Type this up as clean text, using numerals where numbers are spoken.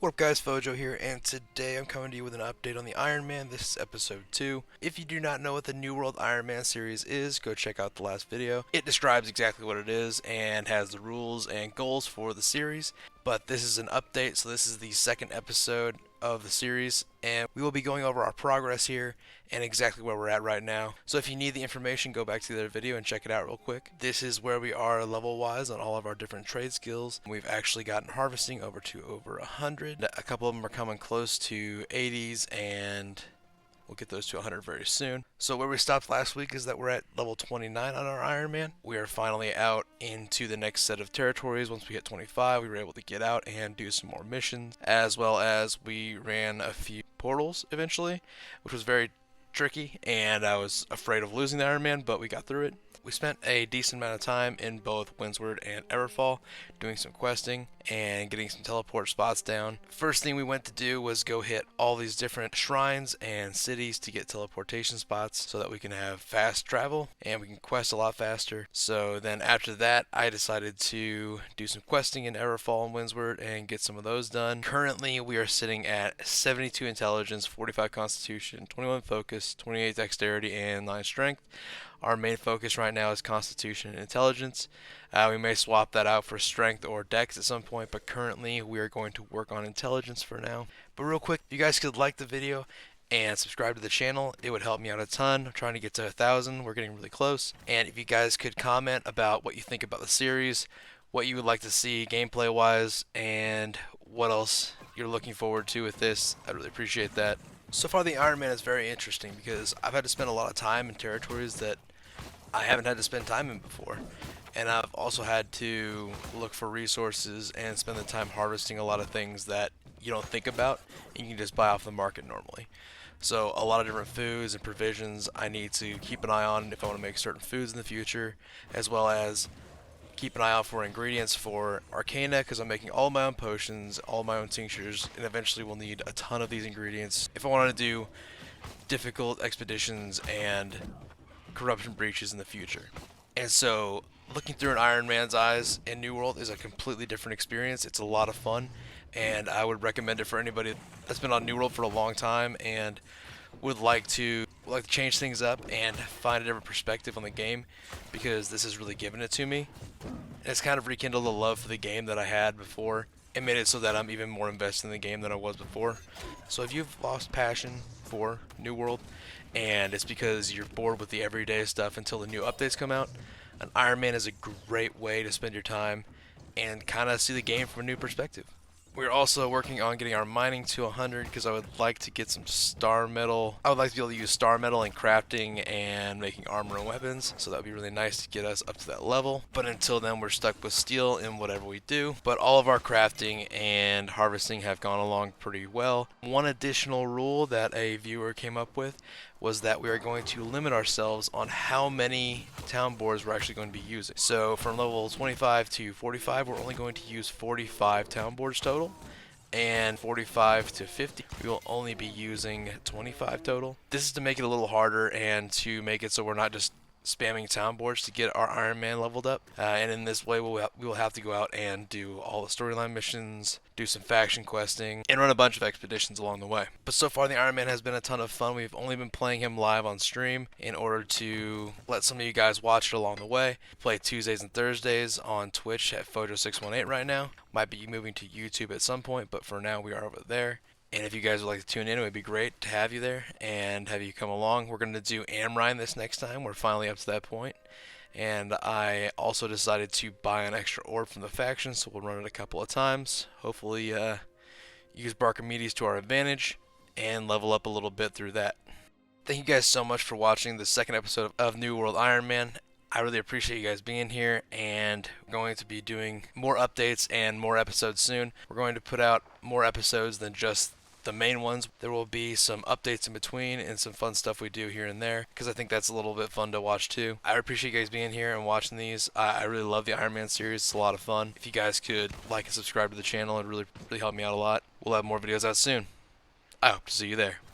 What up guys, Fojo here, and today I'm coming to you with an update on the Iron Man. This is episode 2. If you do not know what the New World Iron Man series is, go check out the last video. It describes exactly what it is and has the rules and goals for the series. But this is an update, so this is the second episode of the series, and we will be going over our progress here and exactly where we're at right now. So if you need the information, go back to the other video and check it out real quick. This is where we are level wise on all of our different trade skills. We've actually gotten harvesting over to over 100. A couple of them are coming close to 80s, and we'll get those to 100 very soon. So where we stopped last week is that we're at level 29 on our Iron Man. We are finally out into the next set of territories. Once we hit 25, we were able to get out and do some more missions, as well as we ran a few portals eventually, which was very tricky, and I was afraid of losing the Iron Man, but we got through it. We spent a decent amount of time in both Windsward and Everfall doing some questing and getting some teleport spots down. First thing we went to do was go hit all these different shrines and cities to get teleportation spots so that we can have fast travel and we can quest a lot faster. So then after that, I decided to do some questing in Everfall and Windsward and get some of those done. Currently, we are sitting at 72 intelligence, 45 constitution, 21 focus, 28 dexterity, and 9 strength. Our main focus right now is Constitution and Intelligence. We may swap that out for Strength or Dex at some point, but currently we are going to work on Intelligence for now. But real quick, if you guys could like the video and subscribe to the channel, it would help me out a ton. I'm trying to get to 1,000. We're getting really close. And if you guys could comment about what you think about the series, what you would like to see gameplay wise, and what else you're looking forward to with this, I'd really appreciate that. So far the Iron Man is very interesting because I've had to spend a lot of time in territories that I haven't had to spend time in before, and I've also had to look for resources and spend the time harvesting a lot of things that you don't think about and you can just buy off the market normally. So a lot of different foods and provisions I need to keep an eye on if I want to make certain foods in the future, as well as keep an eye out for ingredients for Arcana, because I'm making all my own potions, all my own tinctures, and eventually we'll need a ton of these ingredients if I want to do difficult expeditions and corruption breaches in the future. And so looking through an Iron Man's eyes in New World is a completely different experience. It's a lot of fun, and I would recommend it for anybody that's been on New World for a long time and would like to change things up and find a different perspective on the game, because this has really given it to me. And it's kind of rekindled the love for the game that I had before and made it so that I'm even more invested in the game than I was before. So if you've lost passion for New World and it's because you're bored with the everyday stuff until the new updates come out, an Iron Man is a great way to spend your time and kind of see the game from a new perspective. We're also working on getting our mining to 100 because I would like to get some star metal. I would like to be able to use star metal in crafting and making armor and weapons, so that would be really nice to get us up to that level. But until then, we're stuck with steel in whatever we do. But all of our crafting and harvesting have gone along pretty well. One additional rule that a viewer came up with was that we are going to limit ourselves on how many town boards we're actually going to be using. So from level 25 to 45, we're only going to use 45 town boards total, and 45 to 50, we will only be using 25 total. This is to make it a little harder and to make it so we're not just spamming town boards to get our Iron Man leveled up, and in this way we will have to go out and do all the storyline missions, do some faction questing, and run a bunch of expeditions along the way. But so far the Iron Man has been a ton of fun. We've only been playing him live on stream in order to let some of you guys watch it along the way. We play Tuesdays and Thursdays on Twitch at Fojo618 right now. Might be moving to YouTube at some point, but for now we are over there. And if you guys would like to tune in, it would be great to have you there and have you come along. We're going to do Amrine this next time. We're finally up to that point. And I also decided to buy an extra orb from the faction, so we'll run it a couple of times. Hopefully use Barkamedes to our advantage and level up a little bit through that. Thank you guys so much for watching the second episode of New World Iron Man. I really appreciate you guys being here, and we're going to be doing more updates and more episodes soon. We're going to put out more episodes than just the main ones. There will be some updates in between and some fun stuff we do here and there, because I think that's a little bit fun to watch too. I appreciate you guys being here and watching these. I really love the Iron Man series. It's a lot of fun. If you guys could like and subscribe to the channel, it would really help me out a lot. We'll have more videos out soon. I hope to see you there.